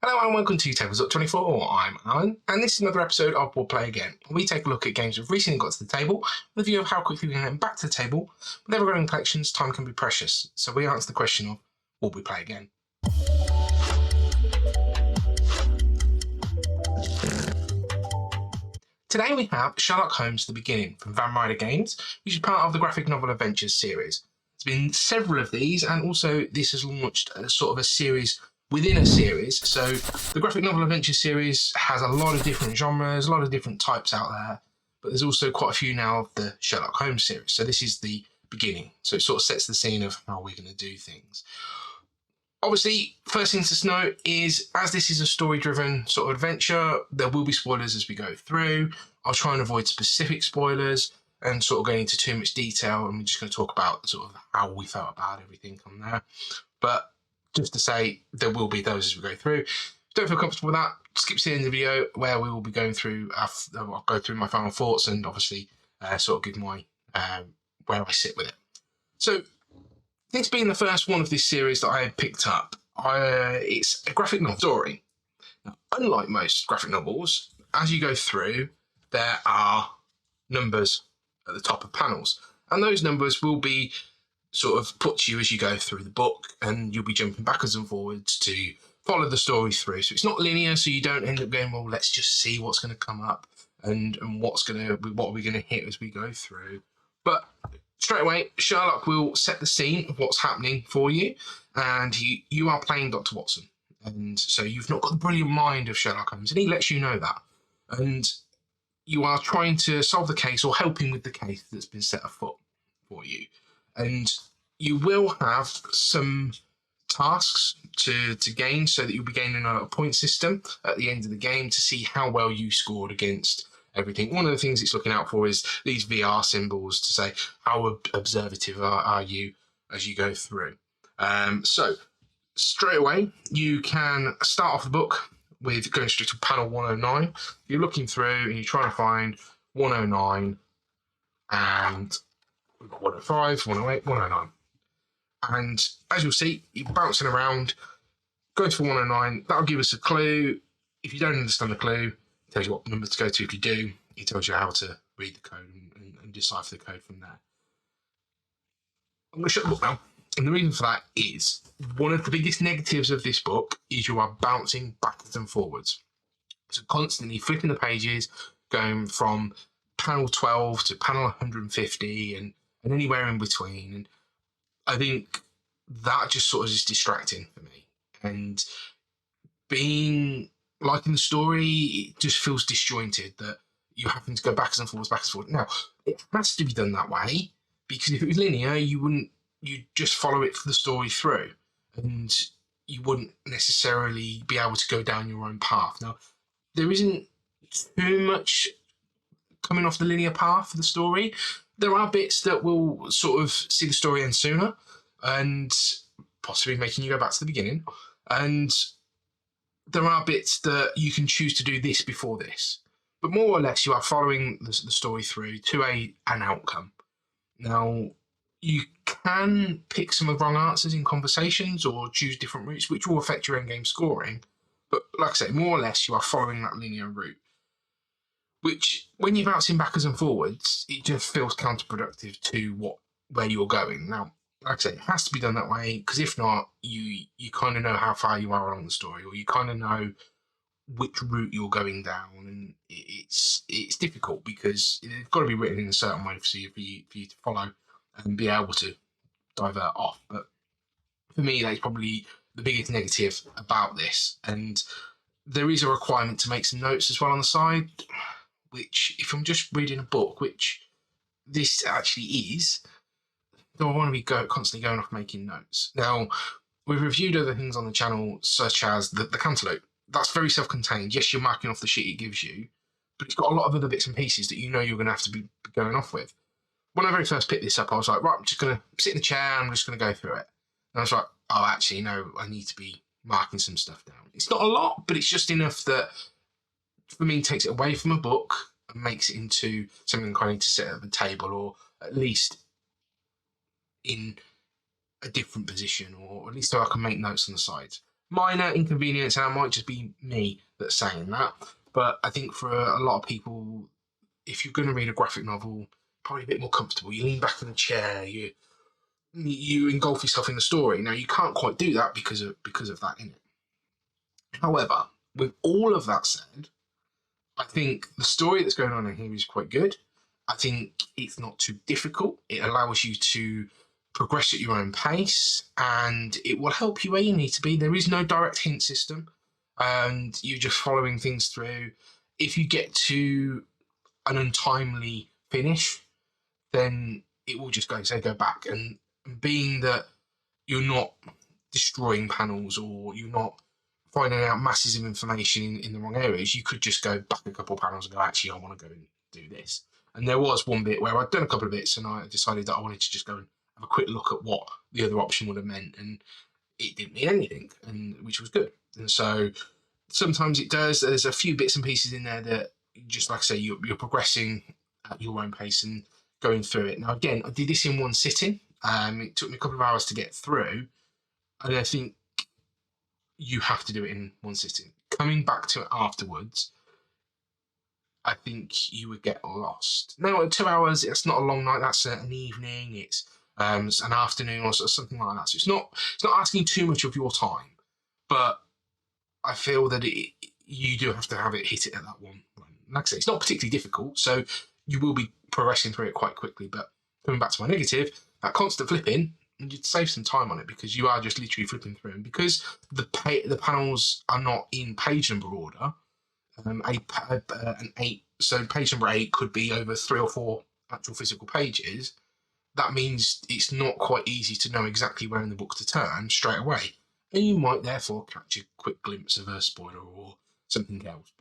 Hello and welcome to Tabletop 24. I'm Alan, and this is another episode of We'll Play Again. We take a look at games we've recently got to the table with a view of how quickly we can get them back to the table. With ever-growing collections, time can be precious, so we answer the question of, will we play again? Today we have Sherlock Holmes: The Beginning from Ryder Games, which is part of the graphic novel Adventures series. There's been several of these, and also this has launched a sort of a series within a series. So the graphic novel Adventures series has a lot of different genres, a lot of different types out there, but there's also quite a few now of the Sherlock Holmes series. So this is the beginning. So it sort of sets the scene of how we're going to do things. Obviously, first thing to note is, as this is a story-driven sort of adventure, there will be spoilers as we go through. I'll try and avoid specific spoilers and sort of going into too much detail, and we're just going to talk about sort of how we felt about everything on there. But just to say, there will be those as we go through. If you don't feel comfortable with that, skip to the end of the video where we will be going through, I'll go through my final thoughts and obviously sort of give my, where I sit with it. So, this being the first one of this series that I picked up, it's a graphic novel story. Now, unlike most graphic novels, as you go through, there are numbers at the top of panels, and those numbers will be sort of put to you as you go through the book, and you'll be jumping backwards and forwards to follow the story through. So it's not linear, so you don't end up going, well, let's just see what's going to come up and what are we going to hit as we go through. But straight away, Sherlock will set the scene of what's happening for you, and you are playing Dr. Watson, and so you've not got the brilliant mind of Sherlock Holmes, and he lets you know that, and you are trying to solve the case or helping with the case that's been set afoot for you. And you will have some tasks to gain, so that you'll be gaining a point system at the end of the game to see how well you scored against everything. One of the things it's looking out for is these VR symbols to say how observative are you as you go through. So straight away, you can start off the book with going straight to panel 109. You're looking through and you're trying to find 109 and 105, 108, 109. And as you'll see, you're bouncing around, going for 109. That'll give us a clue. If you don't understand the clue, it tells you what number to go to. If you do, it tells you how to read the code and decipher the code from there. I'm going to shut the book now. And the reason for that is, one of the biggest negatives of this book is you are bouncing backwards and forwards. So constantly flipping the pages, going from panel 12 to panel 150 and anywhere in between. And I think that just sort of is distracting for me. And being like in the story, it just feels disjointed that you happen to go backwards and forwards, backwards and forwards. Now, it has to be done that way, because if it was linear, you'd just follow it for the story through, and you wouldn't necessarily be able to go down your own path. Now, there isn't too much coming off the linear path for the story. There are bits that will sort of see the story end sooner and possibly making you go back to the beginning. And there are bits that you can choose to do this before this. But more or less, you are following the story through to an outcome. Now, you can pick some of the wrong answers in conversations or choose different routes, which will affect your endgame scoring. But like I say, more or less, you are following that linear route, which, when you're bouncing backwards and forwards, it just feels counterproductive to where you're going. Now, like I say, it has to be done that way, because if not, you kind of know how far you are along the story, or you kind of know which route you're going down, and it's difficult because it's got to be written in a certain way for you to follow and be able to divert off. But for me, that's probably the biggest negative about this. And there is a requirement to make some notes as well on the side, which, if I'm just reading a book, which this actually is, do I want to be constantly going off making notes? Now, we've reviewed other things on the channel, such as the Cantaloupe. That's very self-contained. Yes, you're marking off the sheet it gives you, but it's got a lot of other bits and pieces that you know you're going to have to be going off with. When I very first picked this up, I was like, right, I'm just going to sit in the chair and I'm just going to go through it. And I was like, oh, actually, no, I need to be marking some stuff down. It's not a lot, but it's just enough that, for me, takes it away from a book and makes it into something I need to sit at the table, or at least in a different position, or at least so I can make notes on the sides. minor inconvenience, and it might just be me that's saying that. But I think for a lot of people, if you're going to read a graphic novel, probably a bit more comfortable. You lean back in the chair, you engulf yourself in the story. Now you can't quite do that because of that in it. However, with all of that said, I think the story that's going on in here is quite good. I think it's not too difficult. It allows you to progress at your own pace, and it will help you where you need to be. There is no direct hint system, and you're just following things through. If you get to an untimely finish, then it will just go back. And being that you're not destroying panels or you're not finding out masses of information in the wrong areas, you could just go back a couple of panels and go, actually, I want to go and do this. And there was one bit where I'd done a couple of bits and I decided that I wanted to just go and have a quick look at what the other option would have meant, and it didn't mean anything, and which was good. And so sometimes it does. There's a few bits and pieces in there that, just like I say, you're progressing at your own pace and going through it. Now, again, I did this in one sitting. It took me a couple of hours to get through, and I think you have to do it in one sitting. Coming back to it afterwards, I think you would get lost. Now, 2 hours, it's not a long night. That's an evening. It's an afternoon or something like that. So it's not asking too much of your time. But I feel that you do have to have it hit it at that one. Like I say, it's not particularly difficult, so you will be progressing through it quite quickly. But coming back to my negative, that constant flipping, you'd save some time on it because you are just literally flipping through. And because the panels are not in page number order, so page number 8 could be over 3 or 4 actual physical pages. That means it's not quite easy to know exactly where in the book to turn straight away. And you might therefore catch a quick glimpse of a spoiler or something else.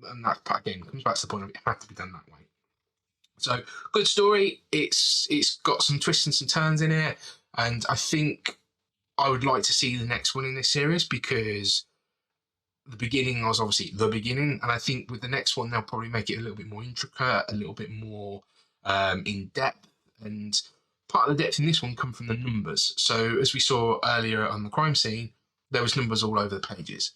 And that, again, comes back to the point of it had to be done that way. So, good story. It's got some twists and some turns in it. And I think I would like to see the next one in this series, because the beginning was obviously the beginning. And I think with the next one, they'll probably make it a little bit more intricate, a little bit more in depth. And part of the depth in this one come from the numbers. So as we saw earlier on the crime scene, there was numbers all over the pages.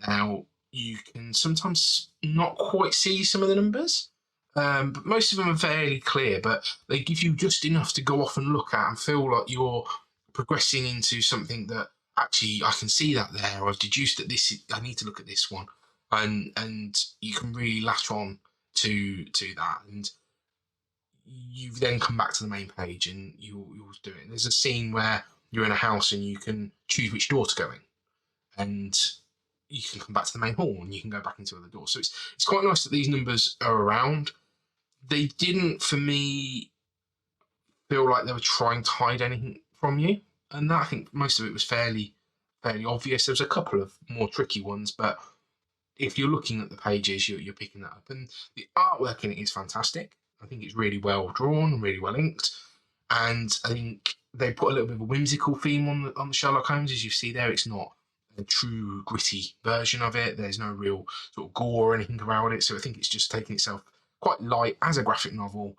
Now, you can sometimes not quite see some of the numbers, but most of them are fairly clear, but they give you just enough to go off and look at and feel like you're progressing into something that actually I can see that there, or I've deduced that I need to look at this one, and you can really latch on to that, and you then come back to the main page and you'll do it. There's a scene where you're in a house and you can choose which door to go in, and you can come back to the main hall and you can go back into other doors. So it's quite nice that these numbers are around. They didn't, for me, feel like they were trying to hide anything from you, and that, I think most of it was fairly obvious. There was a couple of more tricky ones, but if you're looking at the pages, you're picking that up. And the artwork in it is fantastic. I think it's really well drawn, really well inked, and I think they put a little bit of a whimsical theme on the Sherlock Holmes, as you see there. It's not a true gritty version of it. There's no real sort of gore or anything about it, so I think it's just taking itself quite light as a graphic novel.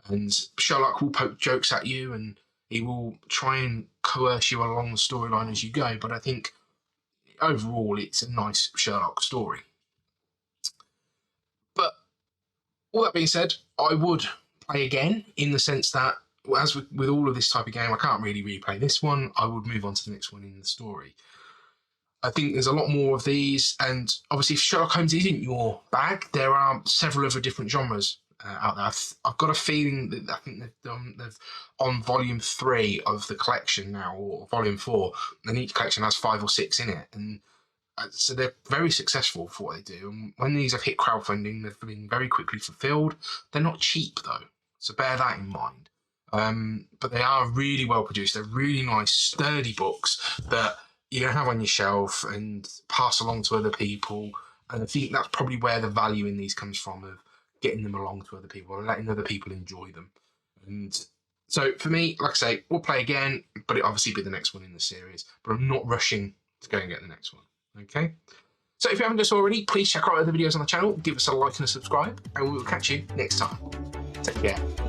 And Sherlock will poke jokes at you, and he will try and coerce you along the storyline as you go. But I think overall, it's a nice Sherlock story. But all that being said, I would play again, in the sense that, as with all of this type of game, I can't really replay this one. I would move on to the next one in the story. I think there's a lot more of these, and obviously if Sherlock Holmes isn't your bag, there are several other different genres out there. I've got a feeling that I think they've on volume 3 of the collection now, or volume 4, and each collection has 5 or 6 in it, and so they're very successful for what they do. And when these have hit crowdfunding, they've been very quickly fulfilled. They're not cheap though, so bear that in mind. But they are really well produced. They're really nice, sturdy books that you can have on your shelf and pass along to other people. And I think that's probably where the value in these comes from, of getting them along to other people and letting other people enjoy them. And so for me, like I say, we'll play again, but it'll obviously be the next one in the series. But I'm not rushing to go and get the next one. Okay? So if you haven't done so already, please check out other videos on the channel, give us a like and a subscribe, and we will catch you next time. Take care.